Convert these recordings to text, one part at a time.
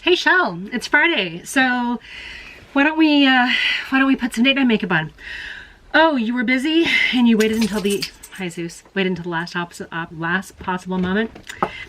Hey Shell, it's Friday, so why don't we put some date night makeup on? Oh, you were busy and you waited until the waited until the last possible moment.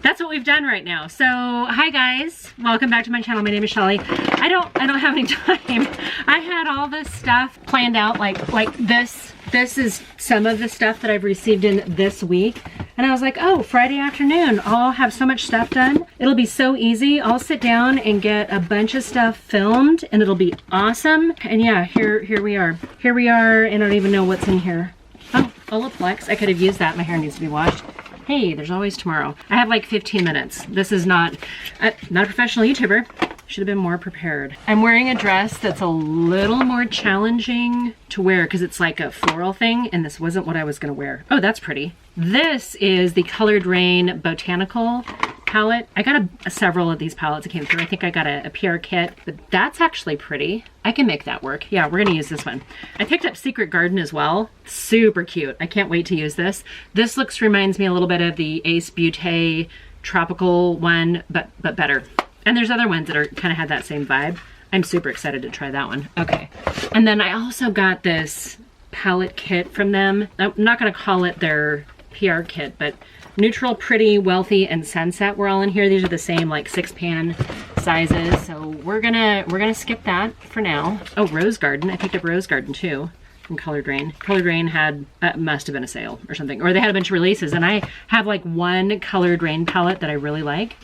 That's what we've done right now. So hi guys, welcome back to my channel. My name is Shelly. I don't have any time. I had all this stuff planned out like this. This is some of the stuff that I've received in this week. And I was like, oh, Friday afternoon, I'll have so much stuff done. It'll be so easy. I'll sit down and get a bunch of stuff filmed and it'll be awesome. And yeah, here we are. Here we are, and I don't even know what's in here. Oh, Olaplex. I could have used that. My hair needs to be washed. Hey, there's always tomorrow. I have like 15 minutes. This is not a professional YouTuber. Should have been more prepared. I'm wearing a dress that's a little more challenging to wear because it's like a floral thing, and this wasn't what I was gonna wear. Oh, that's pretty. This is the Colored Raine Botanical palette. I got several of these palettes that came through. I think I got a PR kit, but that's actually pretty. I can make that work. Yeah, we're gonna use this one. I picked up Secret Garden as well. Super cute. I can't wait to use this. This reminds me a little bit of the Ace Beauté tropical one, but better. And there's other ones that are kind of had that same vibe. I'm super excited to try that one. Okay. And then I also got this palette kit from them. I'm not gonna call it their PR kit, but Neutral, Pretty, Wealthy, and Sunset were all in here. These are the same like 6-pan sizes. So we're gonna skip that for now. Oh, Rose Garden. I picked up Rose Garden too from Colored Raine. Colored Raine had, must have been a sale or something. Or they had a bunch of releases, and I have like one Colored Raine palette that I really like.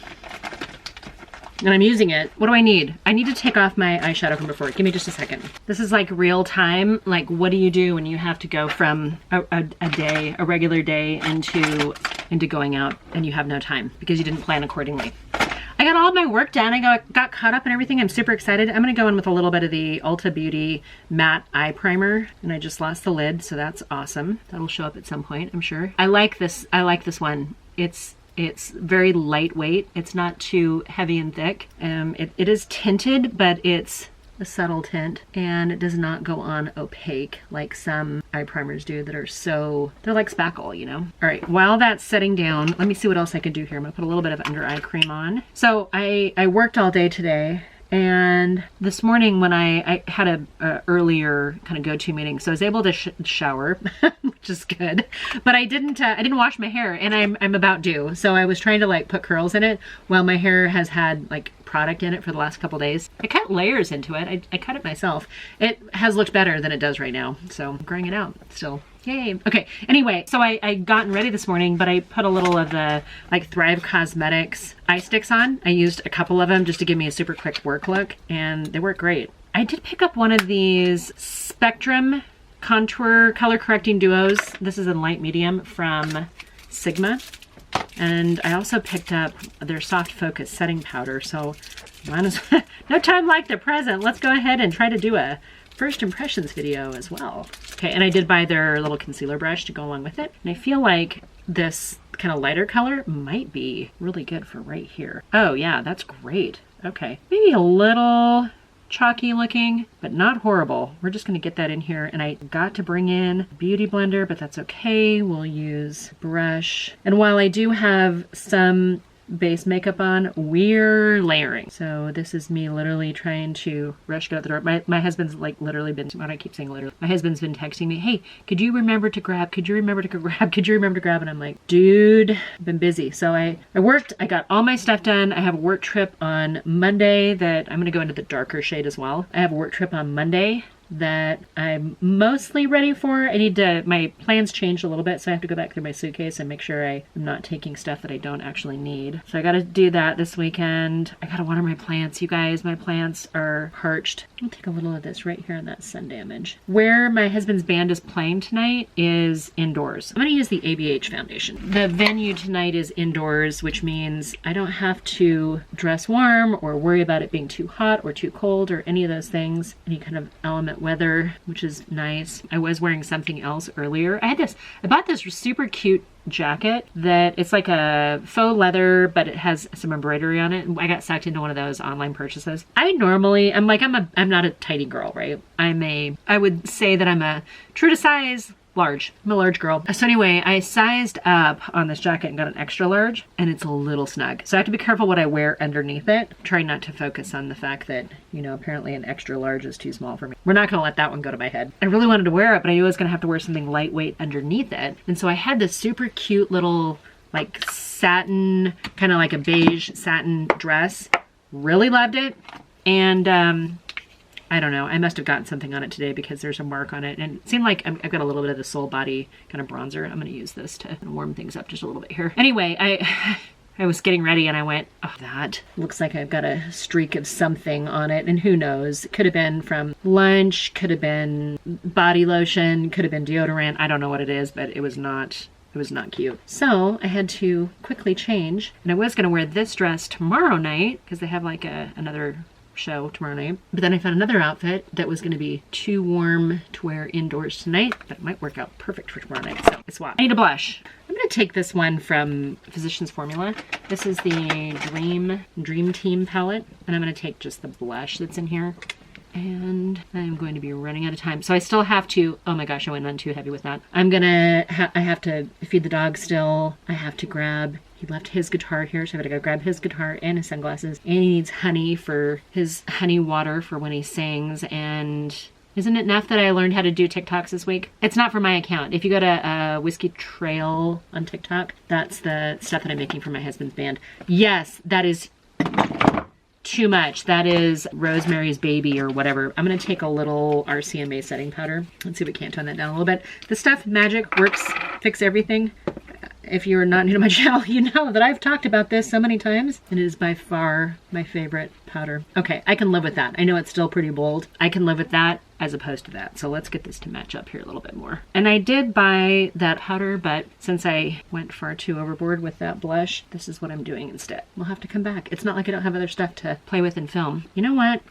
And I'm using it. What do I need? I need to take off my eyeshadow from before. Give me just a second. This is like real time. Like, what do you do when you have to go from a regular day into going out and you have no time because you didn't plan accordingly? I got all of my work done. I got caught up and everything. I'm super excited. I'm gonna go in with a little bit of the Ulta Beauty matte eye primer, and I just lost the lid, so that's awesome. That'll show up at some point, I'm sure. I like this one. It's very lightweight. It's not too heavy and thick. It is tinted, but it's a subtle tint, and it does not go on opaque like some eye primers do that are they're like spackle, you know? All right, while that's setting down, let me see what else I can do here. I'm gonna put a little bit of under eye cream on. So I worked all day today, and this morning when I had a earlier kind of go-to meeting, so I was able to shower, which is good. But I didn't wash my hair, and I'm about due. So I was trying to like put curls in it while my hair has had like product in it for the last couple days. I cut layers into it. I cut it myself. It has looked better than it does right now. So I'm growing it out still. Yay. Okay, anyway, so I gotten ready this morning, but I put a little of the like Thrive Cosmetics eye sticks on. I used a couple of them just to give me a super quick work look, and they work great. I did pick up one of these Spectrum Contour Color Correcting Duos. This is in light medium from Sigma. And I also picked up their Soft Focus Setting Powder, so no time like the present. Let's go ahead and try to do a first impressions video as well. Okay, and I did buy their little concealer brush to go along with it. And I feel like this kind of lighter color might be really good for right here. Oh yeah, that's great. Okay, maybe a little chalky looking, but not horrible. We're just gonna get that in here, and I got to bring in Beauty Blender, but that's okay. We'll use brush. And while I do have some base makeup on, we're layering. So this is me literally trying to rush get out the door. My husband's like literally been, why do I keep saying literally? My husband's been texting me, hey, could you remember to grab? Could you remember to grab? Could you remember to grab? And I'm like, dude, I've been busy. So I worked, I got all my stuff done. I have a work trip on Monday that I'm gonna go into the darker shade as well. I have a work trip on Monday that I'm mostly ready for. My plans changed a little bit, so I have to go back through my suitcase and make sure I'm not taking stuff that I don't actually need. So I gotta do that this weekend. I gotta water my plants, you guys. My plants are parched. I'll take a little of this right here on that sun damage. Where my husband's band is playing tonight is indoors. I'm gonna use the ABH foundation. The venue tonight is indoors, which means I don't have to dress warm or worry about it being too hot or too cold or any of those things. Any kind of element weather, which is nice. I was wearing something else earlier. I bought this super cute jacket that it's like a faux leather, but it has some embroidery on it. I got sucked into one of those online purchases. I'm not a tidy girl, right? I would say that I'm a true to size large. I'm a large girl. So anyway, I sized up on this jacket and got an extra large, and it's a little snug. So I have to be careful what I wear underneath it. Try not to focus on the fact that, you know, apparently an extra large is too small for me. We're not gonna let that one go to my head. I really wanted to wear it, but I knew I was gonna have to wear something lightweight underneath it. And so I had this super cute little like satin, kind of like a beige satin dress. Really loved it. And I don't know, I must have gotten something on it today because there's a mark on it, and it seemed like I've got a little bit of the Soul Body kind of bronzer. I'm gonna use this to warm things up just a little bit here. Anyway, I was getting ready and I went, oh, that looks like I've got a streak of something on it, and who knows, it could have been from lunch, could have been body lotion, could have been deodorant. I don't know what it is, but it was not cute. So I had to quickly change, and I was gonna wear this dress tomorrow night because they have like another show tomorrow night. But then I found another outfit that was going to be too warm to wear indoors tonight, but it might work out perfect for tomorrow night. So I swapped. I need a blush. I'm going to take this one from Physicians Formula. This is the Dream Team palette, and I'm going to take just the blush that's in here. And I'm going to be running out of time. So I still have to, oh my gosh, I went on too heavy with that. I'm gonna, I have to feed the dog still. I have to grab, he left his guitar here, so I gotta go grab his guitar and his sunglasses. And he needs honey for his honey water for when he sings. And isn't it enough that I learned how to do TikToks this week? It's not for my account. If you go to Whiskey Trail on TikTok, that's the stuff that I'm making for my husband's band. Yes, that is too much. That is Rosemary's Baby or whatever. I'm going to take a little RCMA setting powder. Let's see if we can't tone that down a little bit. This stuff, magic, works, fix everything. If you're not new to my channel, you know that I've talked about this so many times, and it is by far my favorite powder. Okay, I can live with that. I know it's still pretty bold. I can live with that as opposed to that. So let's get this to match up here a little bit more. And I did buy that powder, but since I went far too overboard with that blush, this is what I'm doing instead. We'll have to come back. It's not like I don't have other stuff to play with and film. You know what?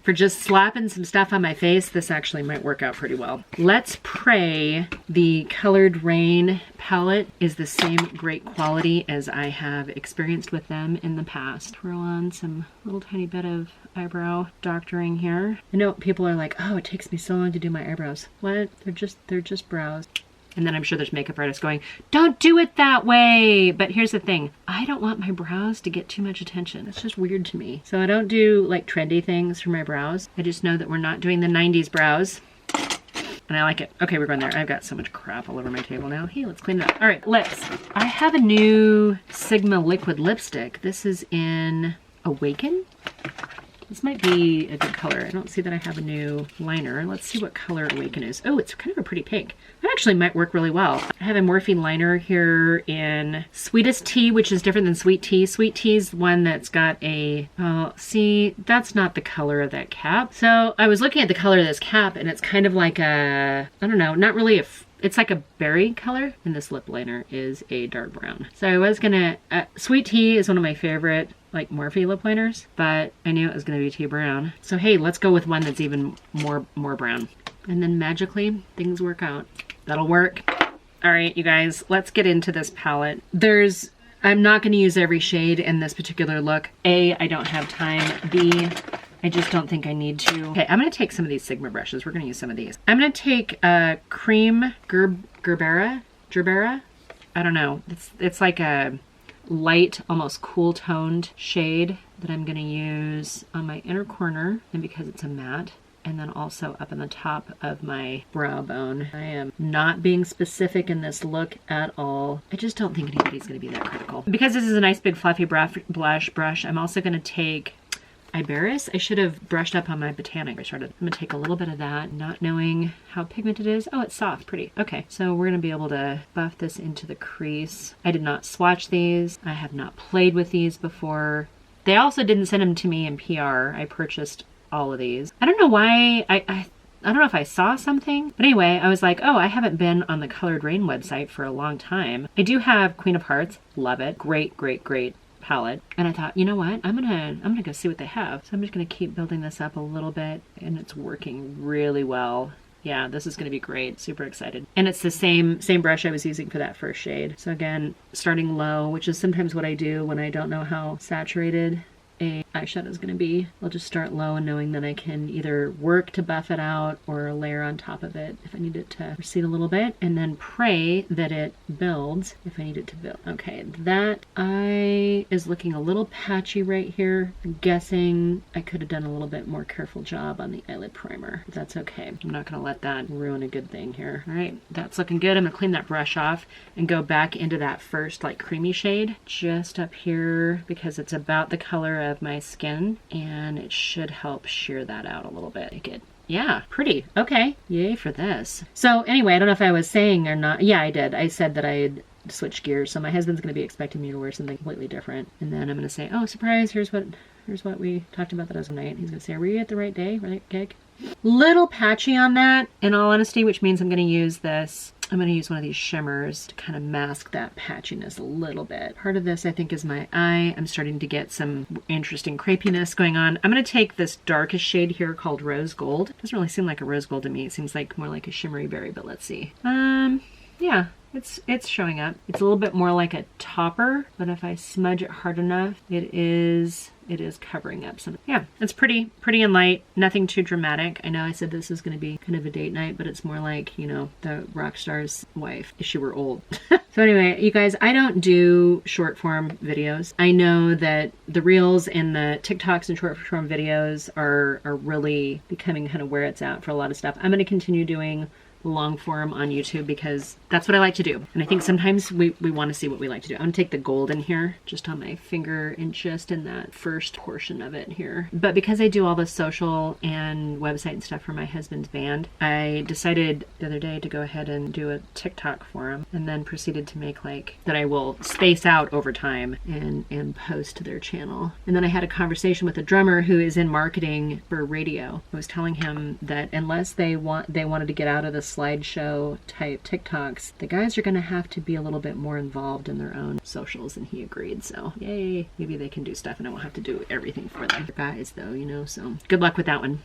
For just slapping some stuff on my face, this actually might work out pretty well. Let's pray the colored Raine palette is the same great quality as I have experienced with them in the past. Throw on some little tiny bit of eyebrow doctoring here. I know people are like, oh, it takes me so long to do my eyebrows. What? They're just brows. And then I'm sure there's makeup artists going, don't do it that way. But here's the thing. I don't want my brows to get too much attention. It's just weird to me. So I don't do like trendy things for my brows. I just know that we're not doing the 90s brows. And I like it. Okay, we're going there. I've got so much crap all over my table now. Hey, let's clean it up. All right, lips. I have a new Sigma liquid lipstick. This is in Awaken. This might be a good color. I don't see that I have a new liner. Let's see what color Awaken is. Oh, it's kind of a pretty pink. That actually might work really well. I have a Morphine liner here in Sweetest Tea, which is different than Sweet Tea. Sweet Tea is the one that's got a, see, that's not the color of that cap. So I was looking at the color of this cap, and it's kind of like a, I don't know, not really a, it's like a berry color, and this lip liner is a dark brown. So I was gonna, Sweet Tea is one of my favorite like Morphe lip liners, but I knew it was gonna be tea brown. So hey, let's go with one that's even more brown. And then magically, things work out. That'll work. All right, you guys, let's get into this palette. I'm not gonna use every shade in this particular look. A, I don't have time. B, I just don't think I need to. Okay, I'm gonna take some of these Sigma brushes. We're gonna use some of these. I'm gonna take Cream Gerbera. I don't know. It's like a light, almost cool toned shade that I'm gonna use on my inner corner, and because it's a matte, and then also up in the top of my brow bone. I am not being specific in this look at all. I just don't think anybody's gonna be that critical. Because this is a nice big fluffy blush brush, I'm also gonna take Iberis. I should have brushed up on my Botanicals. I'm gonna take a little bit of that, not knowing how pigmented it is. Oh, it's soft, pretty. Okay, so we're gonna be able to buff this into the crease. I did not swatch these. I have not played with these before. They also didn't send them to me in PR. I purchased all of these. I don't know why. I don't know if I saw something, but anyway, I was like, oh, I haven't been on the Colored Raine website for a long time. I do have Queen of Hearts. Love it. Great palette. And I thought, you know what? I'm gonna go see what they have. So I'm just gonna keep building this up a little bit, and it's working really well. Yeah, this is gonna be great. Super excited. And it's the same brush I was using for that first shade. So again, starting low, which is sometimes what I do when I don't know how saturated a eyeshadow is going to be. I'll just start low and knowing that I can either work to buff it out or layer on top of it if I need it to recede a little bit, and then pray that it builds if I need it to build. Okay, that eye is looking a little patchy right here. I'm guessing I could have done a little bit more careful job on the eyelid primer, but that's okay. I'm not going to let that ruin a good thing here. All right, that's looking good. I'm going to clean that brush off and go back into that first like creamy shade just up here because it's about the color of my skin and it should help sheer that out a little bit. Make it, yeah, pretty. Okay, yay for this. So anyway, I don't know if I was saying or not. Yeah, I did. I said that I had switched gears. So my husband's going to be expecting me to wear something completely different. And then I'm going to say, oh, surprise, here's what we talked about that other night. He's going to say, are we at the right day, right gig? Little patchy on that, in all honesty, which means I'm going to use this. I'm going to use one of these shimmers to kind of mask that patchiness a little bit. Part of this, I think, is my eye. I'm starting to get some interesting crepiness going on. I'm going to take this darkest shade here called Rose Gold. Doesn't really seem like a rose gold to me. It seems like more like a shimmery berry, but let's see. Yeah, it's showing up. It's a little bit more like a topper, but if I smudge it hard enough, it is covering up some. Yeah, it's pretty and light, nothing too dramatic. I know I said this is going to be kind of a date night, but it's more like, you know, the rock star's wife if she were old. So anyway, you guys, I don't do short form videos. I know that the reels and the TikToks and short form videos are really becoming kind of where it's at for a lot of stuff. I'm going to continue doing long form on YouTube because that's what I like to do. And I think sometimes we want to see what we like to do. I'm gonna take the gold in here just on my finger and just in that first portion of it here. But because I do all the social and website and stuff for my husband's band, I decided the other day to go ahead and do a TikTok for him and then proceeded to make like that I will space out over time and post to their channel. And then I had a conversation with a drummer who is in marketing for radio. I was telling him that unless they wanted to get out of the slideshow type TikToks, the guys are going to have to be a little bit more involved in their own socials, and he agreed. So yay, maybe they can do stuff and I won't have to do everything for them. They're guys though, you know, so good luck with that one.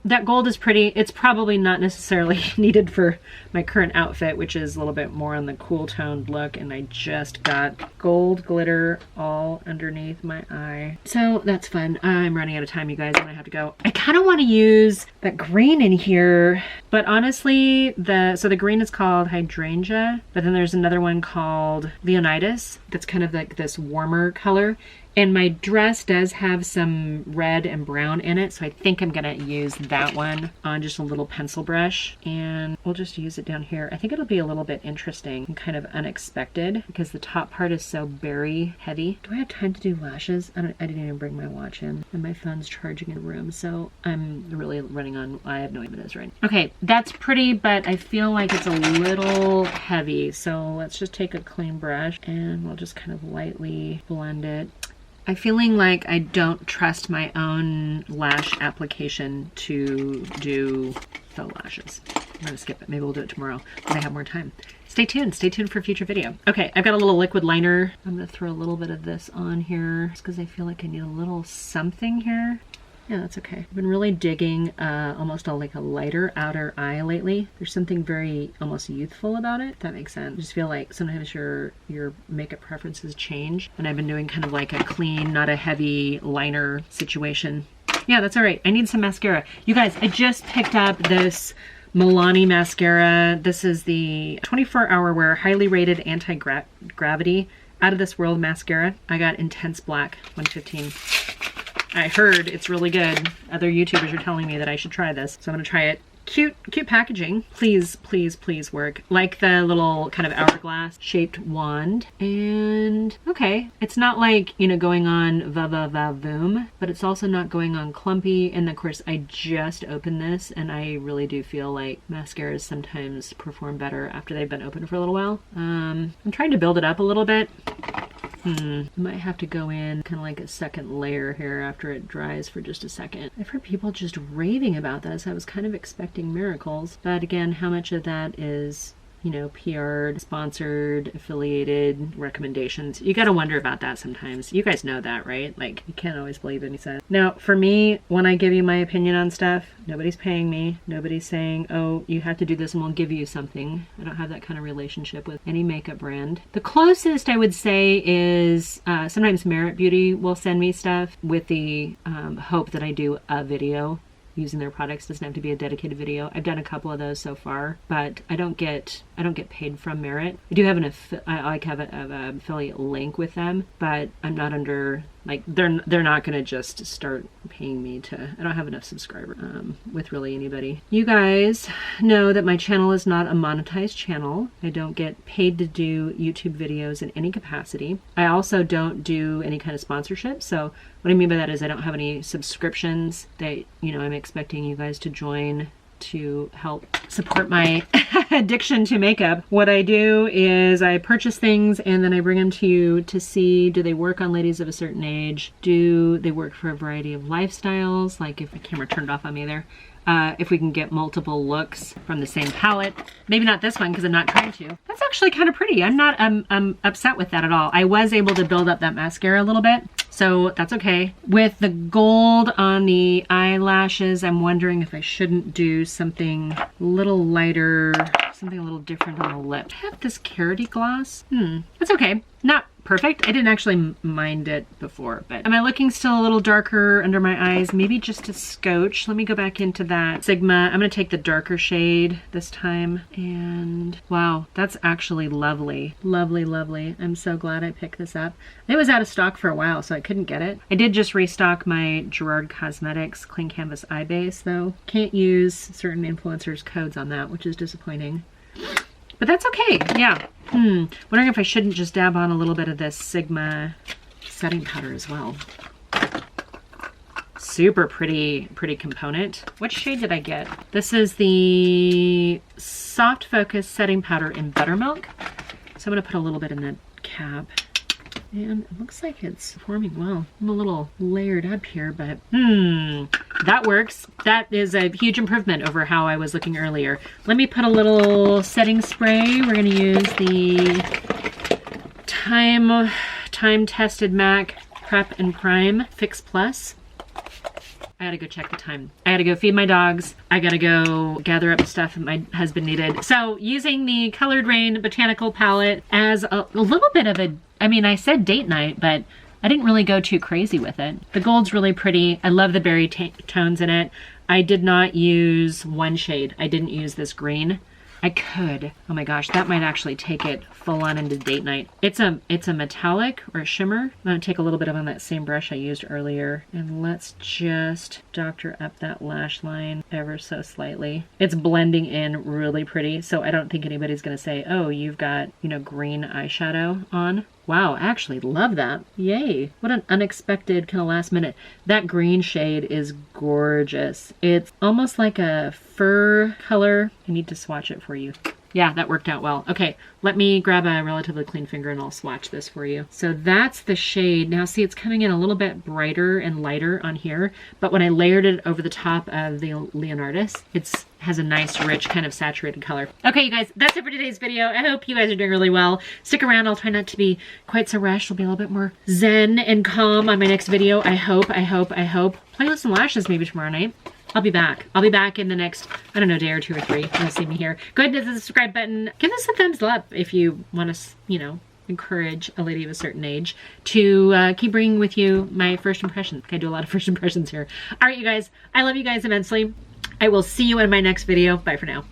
That gold is pretty. It's probably not necessarily needed for my current outfit, which is a little bit more on the cool toned look, and I just got gold glitter all underneath my eye. So that's fun. I'm running out of time, you guys, and I have to go. I kind of want to use that green in here, but honestly, the green is called Hydrangea, but then there's another one called Leonidas that's kind of like this warmer color. And my dress does have some red and brown in it, so I think I'm gonna use that one on just a little pencil brush, and we'll just use it down here. I think it'll be a little bit interesting and kind of unexpected because the top part is so berry heavy. Do I have time to do lashes? I didn't even bring my watch in, and my phone's charging in the room, so I'm really running on. I have no idea what it is right now. Okay, that's pretty, but I feel like it's a little heavy, so let's just take a clean brush and we'll just kind of lightly blend it. I'm feeling like I don't trust my own lash application to do faux lashes. I'm gonna skip it. Maybe we'll do it tomorrow when I have more time. Stay tuned for a future video. Okay, I've got a little liquid liner. I'm gonna throw a little bit of this on here just because I feel like I need a little something here. Yeah, that's okay. I've been really digging almost like a lighter outer eye lately. There's something very almost youthful about it, if that makes sense. I just feel like sometimes your makeup preferences change, and I've been doing kind of like a clean, not a heavy liner situation. Yeah, that's all right. I need some mascara. You guys, I just picked up this Milani mascara. This is the 24-hour wear, highly rated anti-gravity, out of this world mascara. I got Intense Black 115. I heard it's really good. Other YouTubers are telling me that I should try this, so I'm gonna try it. Cute packaging. Please, please, please work. Like the little kind of hourglass shaped wand. And okay, it's not like, you know, going on va-va-va-voom, but it's also not going on clumpy. And of course, I just opened this, and I really do feel like mascaras sometimes perform better after they've been open for a little while. I'm trying to build it up a little bit. I might have to go in kind of like a second layer here after it dries for just a second. I've heard people just raving about this. I was kind of expecting miracles, but again, how much of that is you know, PR'd, sponsored, affiliated recommendations. You gotta wonder about that sometimes. You guys know that, right? Like, you can't always believe any said. Now, for me, when I give you my opinion on stuff, nobody's paying me. Nobody's saying, oh, you have to do this and we'll give you something. I don't have that kind of relationship with any makeup brand. The closest I would say is sometimes Merit Beauty will send me stuff with the hope that I do a video using their products. Doesn't have to be a dedicated video. I've done a couple of those so far, but I don't get paid from Merit. I do have an affiliate link with them, but I'm not under, like, they're not gonna just start paying me to, I don't have enough subscribers with really anybody. You guys know that my channel is not a monetized channel. I don't get paid to do YouTube videos in any capacity. I also don't do any kind of sponsorship. So what I mean by that is I don't have any subscriptions that, you know, I'm expecting you guys to join to help support my addiction to makeup. What I do is I purchase things and then I bring them to you to see, do they work on ladies of a certain age? Do they work for a variety of lifestyles? Like, if the camera turned off on me there. If we can get multiple looks from the same palette. Maybe not this one because I'm not trying to. That's actually kind of pretty. I'm not I'm upset with that at all. I was able to build up that mascara a little bit, so that's okay. With the gold on the eyelashes, I'm wondering if I shouldn't do something a little lighter, something a little different on the lip. I have this carroty gloss. That's okay. Not perfect. I didn't actually mind it before, but am I looking still a little darker under my eyes? Maybe just a scotch. Let me go back into that Sigma. I'm gonna take the darker shade this time, and wow, that's actually lovely. Lovely, lovely. I'm so glad I picked this up. It was out of stock for a while, so I couldn't get it. I did just restock my Gerard Cosmetics Clean Canvas Eye Base though. Can't use certain influencers' codes on that, which is disappointing. But that's okay, yeah. Wondering if I shouldn't just dab on a little bit of this Sigma setting powder as well. Super pretty component. What shade did I get? This is the Soft Focus Setting Powder in Buttermilk. So I'm gonna put a little bit in that cap. And it looks like it's forming well. I'm a little layered up here, but that works. That is a huge improvement over how I was looking earlier. Let me put a little setting spray. We're gonna use the time-tested MAC Prep and Prime Fix Plus. I gotta go check the time. I gotta go feed my dogs. I gotta go gather up the stuff that my husband needed. So using the Colored Raine Botanical palette as a little bit of a, I mean, I said date night, but I didn't really go too crazy with it. The gold's really pretty. I love the berry tones in it. I did not use one shade. I didn't use this green. I could. Oh my gosh, that might actually take it full on into date night. It's a metallic or a shimmer. I'm gonna take a little bit of on that same brush I used earlier, and let's just doctor up that lash line ever so slightly. It's blending in really pretty, so I don't think anybody's gonna say, oh, you've got, you know, green eyeshadow on. Wow, I actually love that. Yay. What an unexpected kind of last minute. That green shade is gorgeous. It's almost like a fur color. I need to swatch it for you. Yeah, that worked out well. Okay, let me grab a relatively clean finger and I'll swatch this for you. So that's the shade. Now see, it's coming in a little bit brighter and lighter on here, but when I layered it over the top of the Leonardis, it has a nice, rich, kind of saturated color. Okay, you guys, that's it for today's video. I hope you guys are doing really well. Stick around. I'll try not to be quite so rushed. I'll be a little bit more zen and calm on my next video. I hope. Play with some lashes maybe tomorrow night. I'll be back. I'll be back in the next, I don't know, day or 2 or 3. You'll see me here. Go ahead and hit the subscribe button. Give us a thumbs up if you want to, you know, encourage a lady of a certain age to keep bringing with you my first impressions. I do a lot of first impressions here. All right, you guys. I love you guys immensely. I will see you in my next video. Bye for now.